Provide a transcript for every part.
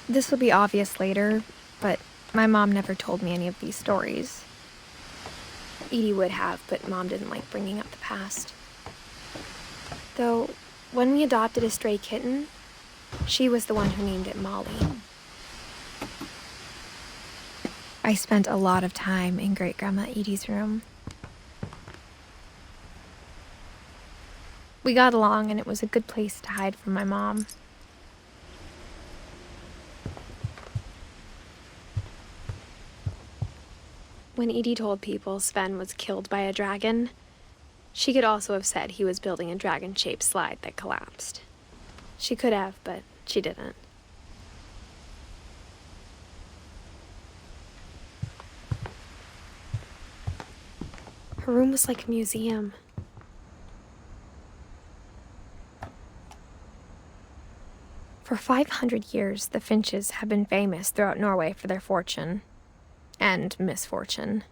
This will be obvious later, but my mom never told me any of these stories. Edie would have, but Mom didn't like bringing up the past. Though, when we adopted a stray kitten, she was the one who named it Molly. I spent a lot of time in Great-Grandma Edie's room. We got along, and it was a good place to hide from my mom. When Edie told people Sven was killed by a dragon, she could also have said he was building a dragon-shaped slide that collapsed. She could have, but she didn't. Her room was like a museum. For 500 years, the Finches have been famous throughout Norway for their fortune and misfortune.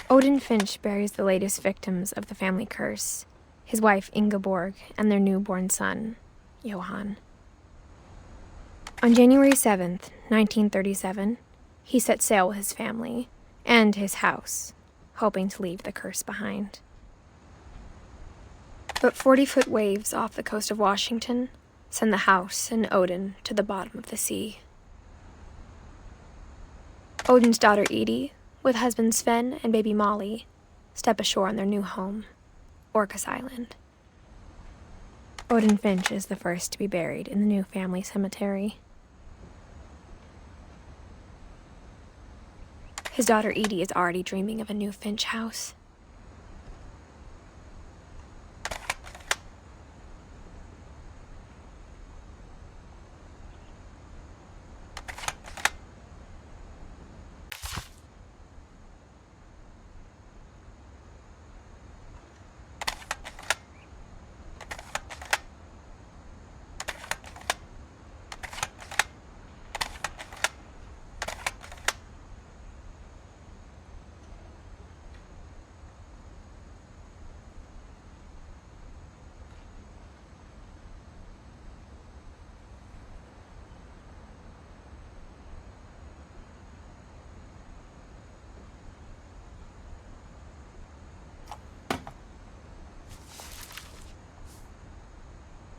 Odin Finch buries the latest victims of the family curse, his wife Ingeborg and their newborn son, Johan. On January 7th, 1937, he set sail with his family and his house, hoping to leave the curse behind. But 40-foot waves off the coast of Washington send the house and Odin to the bottom of the sea. Odin's daughter Edie, with husband Sven and baby Molly, step ashore on their new home, Orcas Island. Odin Finch is the first to be buried in the new family cemetery. His daughter Edie is already dreaming of a new Finch house.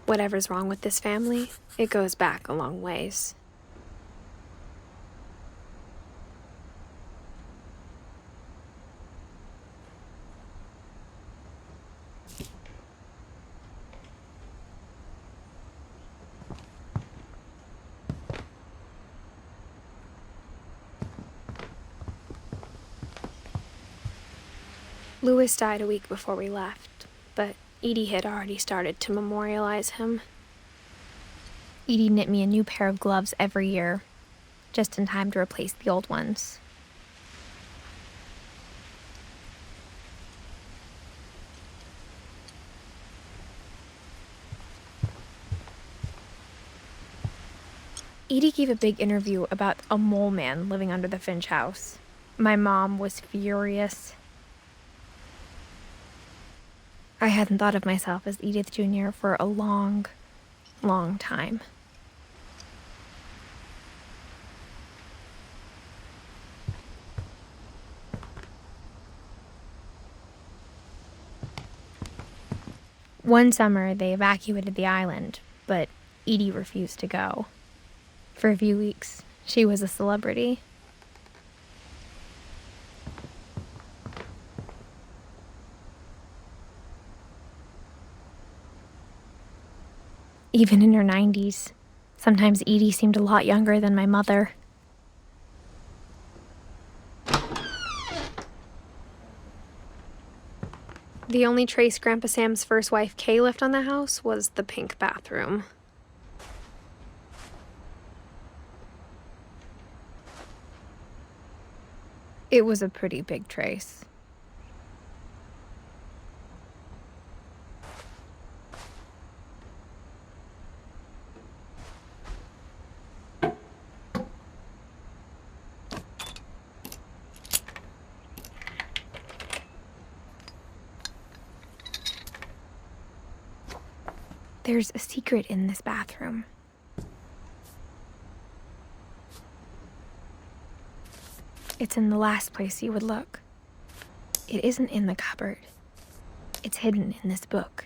Whatever's wrong with this family, it goes back a long ways. Louis died a week before we left, but Edie had already started to memorialize him. Edie knit me a new pair of gloves every year, just in time to replace the old ones. Edie gave a big interview about a mole man living under the Finch house. My mom was furious. I hadn't thought of myself as Edith Jr. for a long, long time. One summer, they evacuated the island, but Edie refused to go. For a few weeks, she was a celebrity. Even in her 90s, sometimes Edie seemed a lot younger than my mother. The only trace Grandpa Sam's first wife, Kay, left on the house was the pink bathroom. It was a pretty big trace. There's a secret in this bathroom. It's in the last place you would look. It isn't in the cupboard. It's hidden in this book.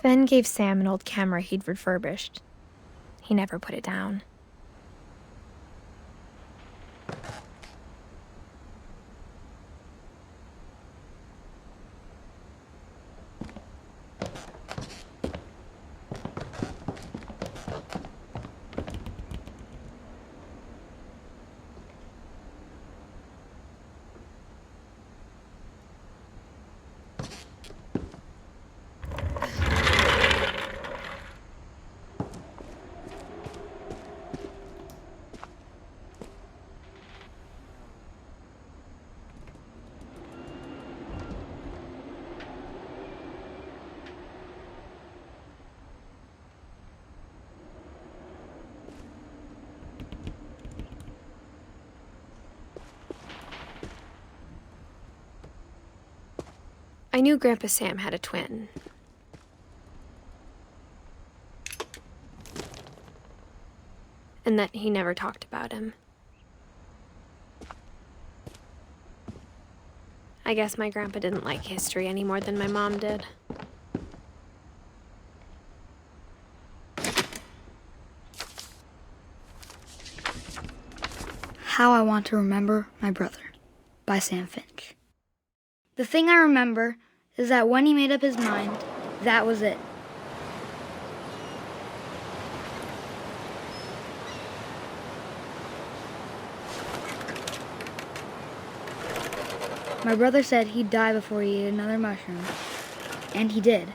Sven gave Sam an old camera he'd refurbished. He never put it down. I knew Grandpa Sam had a twin. And that he never talked about him. I guess my grandpa didn't like history any more than my mom did. How I Want to Remember My Brother by Sam Finch. The thing I remember is that when he made up his mind, that was it. My brother said he'd die before he ate another mushroom, and he did.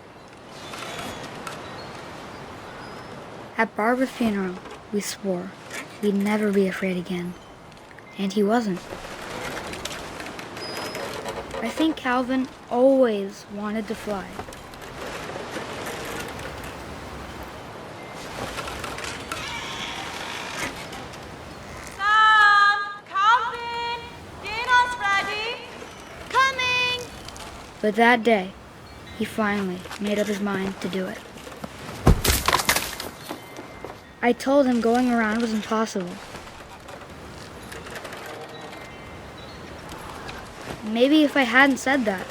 At Barbara's funeral, we swore we'd never be afraid again, and he wasn't. I think Calvin always wanted to fly. Sam! Calvin! Dinner's ready! Coming! But that day, he finally made up his mind to do it. I told him going around was impossible. Maybe if I hadn't said that.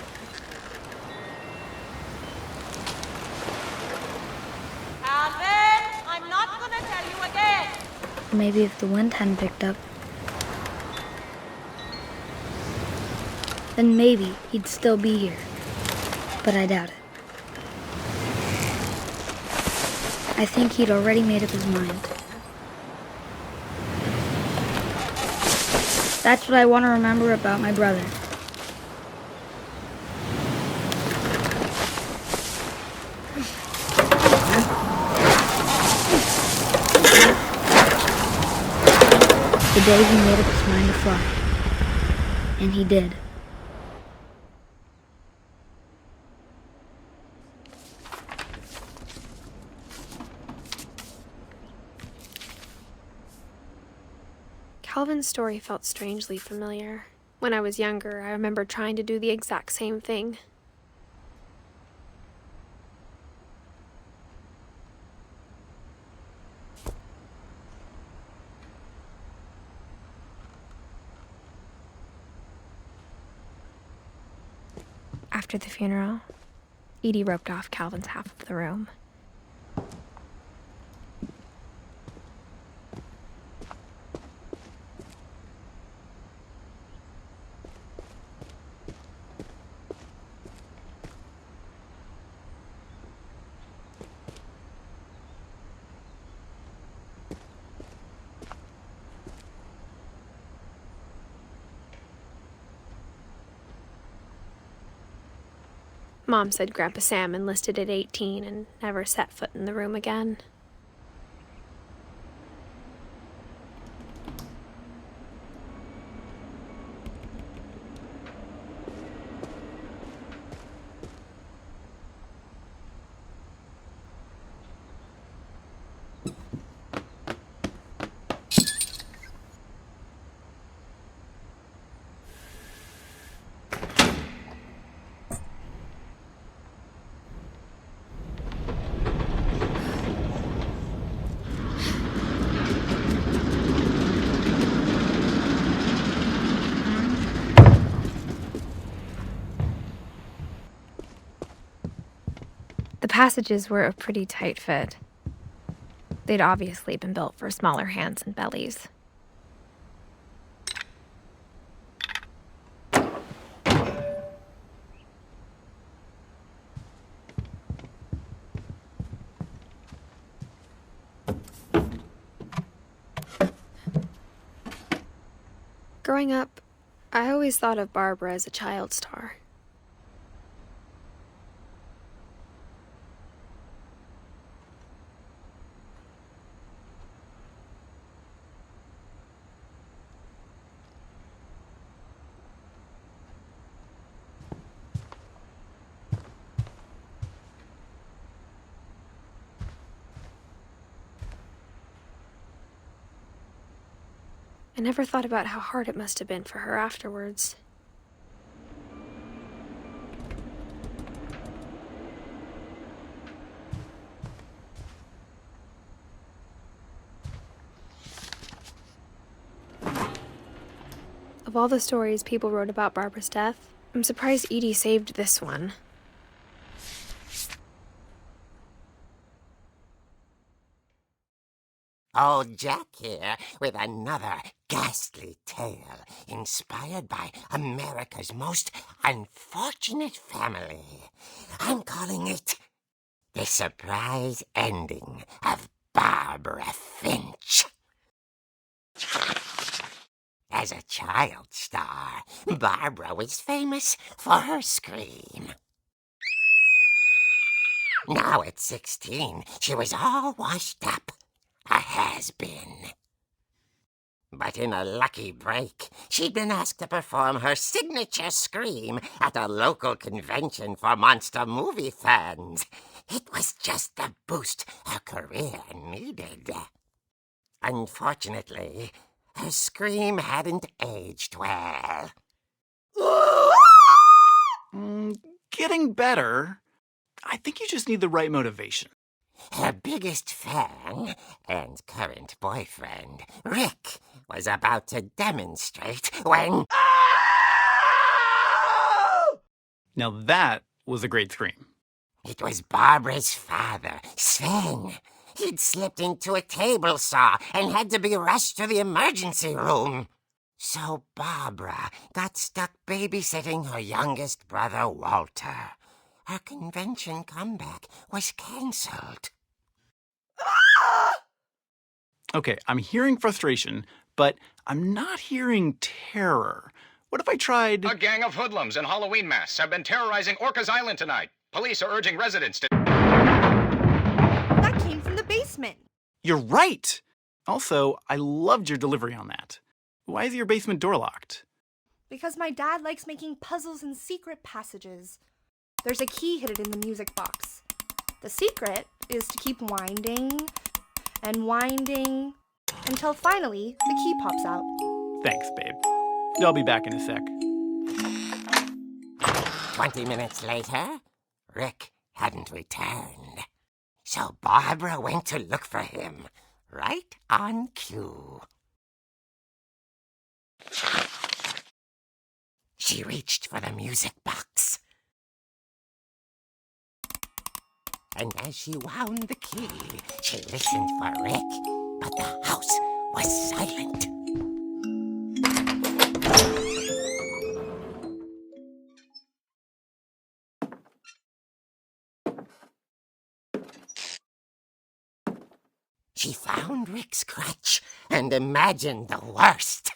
Calvin, I'm not gonna tell you again. Maybe if the wind hadn't picked up. Then maybe he'd still be here. But I doubt it. I think he'd already made up his mind. That's what I want to remember about my brother. The day he made up his mind to fly. And he did. Calvin's story felt strangely familiar. When I was younger, I remember trying to do the exact same thing. After the funeral, Edie roped off Calvin's half of the room. Mom said Grandpa Sam enlisted at 18 and never set foot in the room again. passages were a pretty tight fit. They'd obviously been built for smaller hands and bellies. Growing up, I always thought of Barbara as a child star. I never thought about how hard it must have been for her afterwards. Of all the stories people wrote about Barbara's death, I'm surprised Edie saved this one. Old Jack here with another ghastly tale inspired by America's most unfortunate family. I'm calling it The Surprise Ending of Barbara Finch. As a child star, Barbara was famous for her scream. Now at 16, she was all washed up. A has-been. But in a lucky break, she'd been asked to perform her signature scream at a local convention for monster movie fans. It was just the boost her career needed. Unfortunately, her scream hadn't aged well. Getting better. I think you just need the right motivation. Her biggest fan and current boyfriend, Rick, was about to demonstrate when... Now that was a great scream. It was Barbara's father, Sven. He'd slipped into a table saw and had to be rushed to the emergency room. So Barbara got stuck babysitting her youngest brother, Walter. Her convention comeback was cancelled. Okay, I'm hearing frustration, but I'm not hearing terror. What if I tried... A gang of hoodlums in Halloween masks have been terrorizing Orcas Island tonight. Police are urging residents to... That came from the basement. You're right! Also, I loved your delivery on that. Why is your basement door locked? Because my dad likes making puzzles and secret passages. There's a key hidden in the music box. The secret is to keep winding and winding until finally the key pops out. Thanks, babe. I'll be back in a sec. 20 minutes later, Rick hadn't returned. So Barbara went to look for him, right on cue. She reached for the music box. And as she wound the key, she listened for Rick, but the house was silent. She found Rick's crutch and imagined the worst.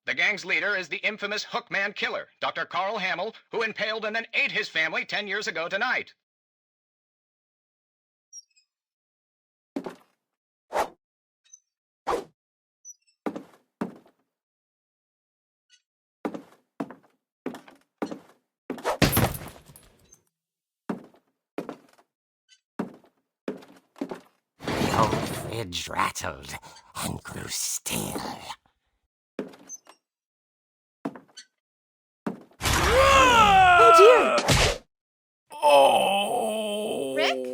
The gang's leader is the infamous Hookman killer, Dr. Carl Hamill, who impaled and then ate his family 10 years ago tonight. old fridge rattled and grew still. Oh dear! Oh! Rick?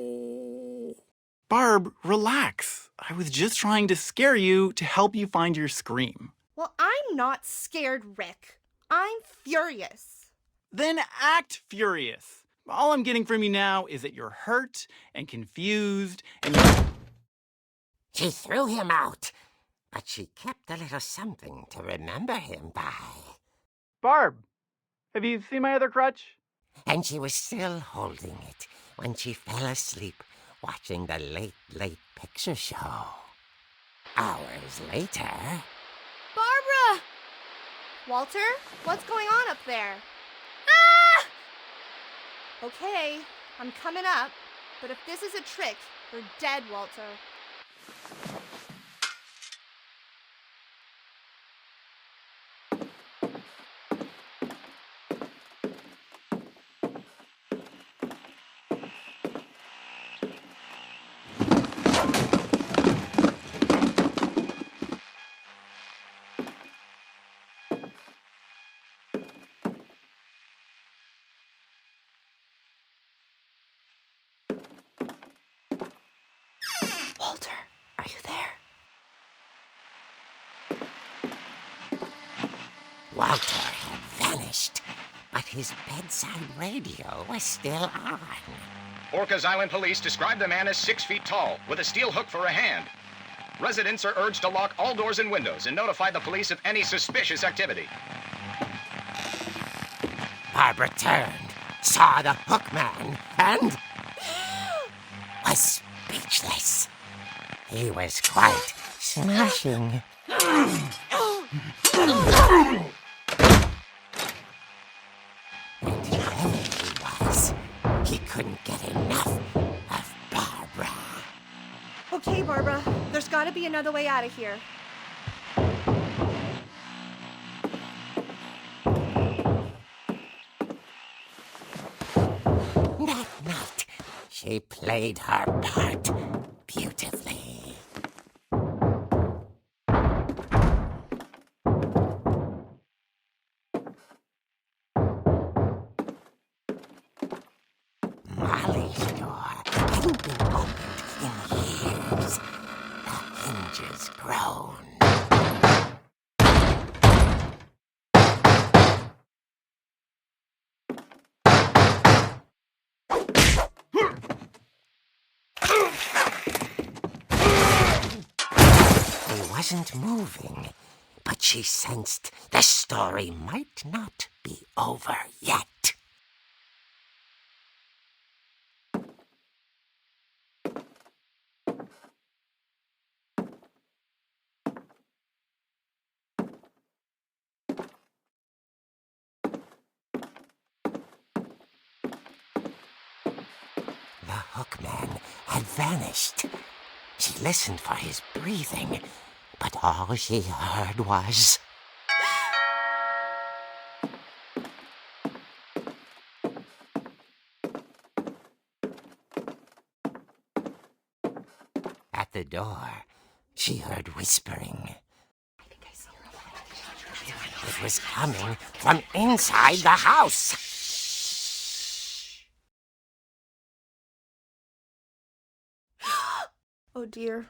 Barb, relax. I was just trying to scare you to help you find your scream. Well, I'm not scared, Rick. I'm furious. Then act furious. All I'm getting from you now is that you're hurt and confused and She threw him out, but she kept a little something to remember him by. Barb, have you seen my other crutch? And she was still holding it when she fell asleep watching the late picture show. Hours later... Barbara! Walter, what's going on up there? Ah! Okay, I'm coming up, but if this is a trick, you're dead, Walter. Walter, are you there? Walter had vanished, but his bedside radio was still on. Orcas Island police describe the man as 6 feet tall, with a steel hook for a hand. Residents are urged to lock all doors and windows and notify the police of any suspicious activity. Barbara turned, saw the hook man, and was speechless. He was quite smashing. And there he was. He couldn't get enough of Barbara. Okay, Barbara, there's gotta be another way out of here. That night, she played her part beautifully. Molly's door hadn't been opened in years. The hinges groaned. He wasn't moving, but she sensed the story might not be over yet. The hookman had vanished. She listened for his breathing, but all she heard was... At the door, she heard whispering. It was coming from inside the house. Oh dear.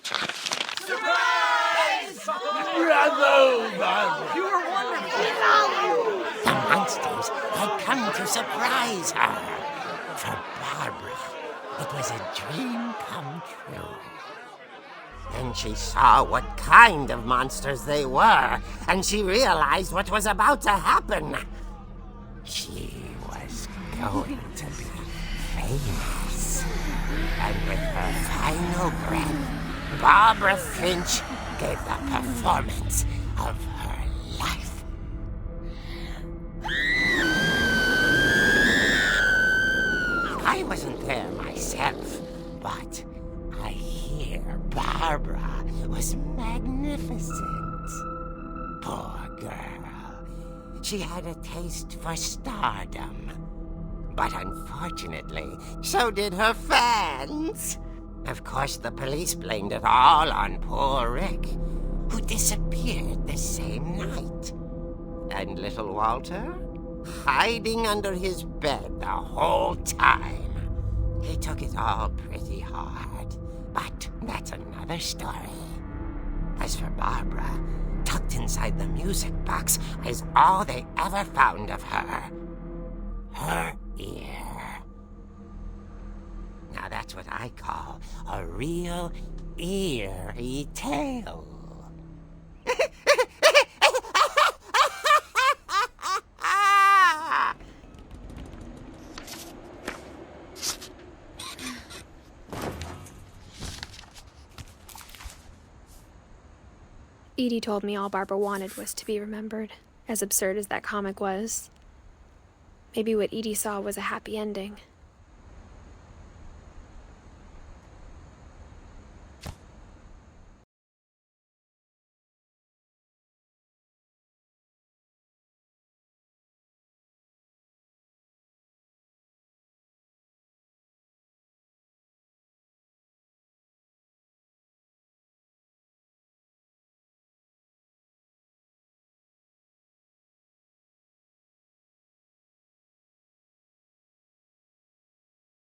The monsters had come to surprise her. For Barbara, it was a dream come true. Then she saw what kind of monsters they were, and she realized what was about to happen. She was going to be famous. And with her final breath, Barbara Finch gave the performance of her life. I wasn't there myself, but I hear Barbara was magnificent. Poor girl. She had a taste for stardom. But unfortunately, so did her fans. Of course, the police blamed it all on poor Rick, who disappeared the same night. And little Walter? Hiding under his bed the whole time. He took it all pretty hard, but that's another story. As for Barbara, tucked inside the music box is all they ever found of her. Her ear. Now that's what I call a real eerie tale. Edie told me all Barbara wanted was to be remembered, as absurd as that comic was. Maybe what Edie saw was a happy ending.